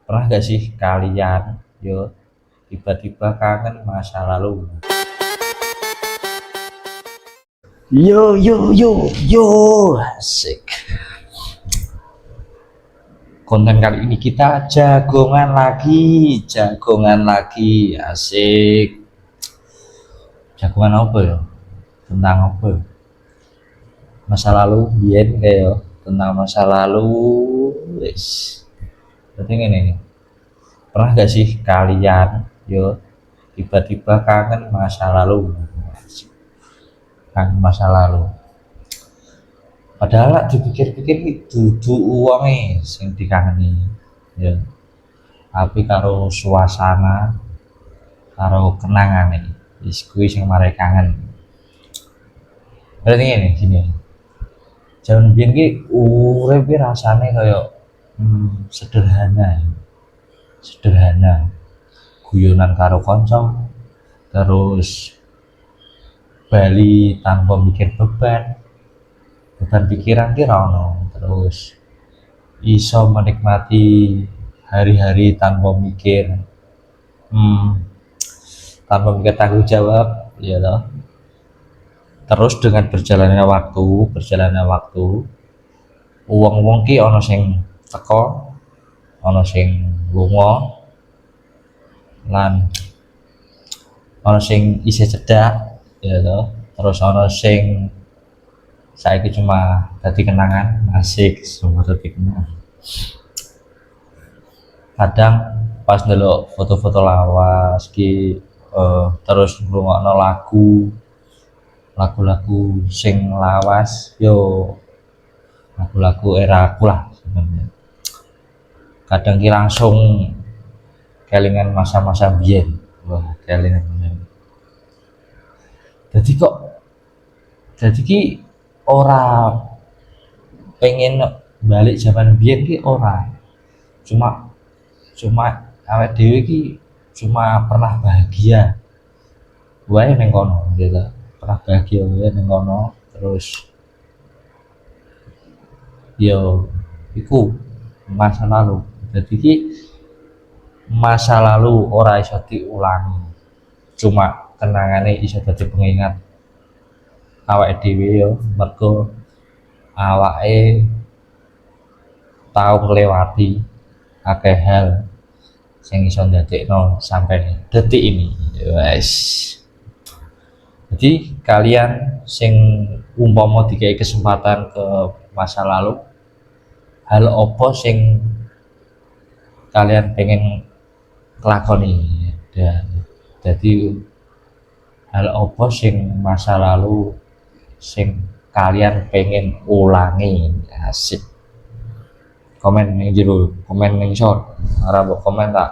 Pernah gak sih kalian tiba-tiba kangen masa lalu? Yo, asik. Konten kali ini kita jagongan lagi, asik. Jagongan apa ya? Tentang apa ya? Masa lalu, biyen kayak tentang masa lalu, wis. Berarti ini, pernah gak sih kalian tiba-tiba kangen masa lalu? Kangen masa lalu. Padahal dipikir-pikir dudu uangnya sing dikangeni, ya. Tapi karo suasana, karo kenangane, wis kuwi sing marai kangen. Berarti ini gini. Jaman biyen ki urip ki rasane kaya sederhana. Sederhana. Guyonan karo kanca, terus bali tanpa mikir beban pikiran ki ra ono, terus iso menikmati hari-hari hmm, tanpa mikir tanggung jawab, ya toh. Terus dengan berjalannya waktu, wong-wong ki ana sing teko, ana sing lunga, lan ana sing isih cedak, ya toh. Terus ana sing saiki cuma dadi kenangan, asik, cuma dadi kenangan. Kadang pas ndelok foto-foto lawas ki terus ngrungokno lagu-lagu sing lawas, lagu-lagu era aku lah sebenarnya. Kadang ki langsung kelingan masa-masa biyen. Wah, kelingan. Jadi ki ora pengen balik zaman biyen ki ora. Cuma awake dhewe ki cuma pernah bahagia wae ning kono, gitu. Pernah bahagia wae ning kono, terus iku masa lalu. Jadi ki masa lalu ora iso diulangi, cuma kenangane iso dadi pengingat awake dhewe, mergo awake tau nglewati akeh hal sing iso ndadekno sampai detik ini, wes. Jadi kalian sing umpama dikai kesempatan ke masa lalu, hal opo sing kalian pengen kelakoni, dan jadi hal opo sing masa lalu sing kalian pengen ulangi, asik. Komen ning jero, komen ning short, ora mbok komen tak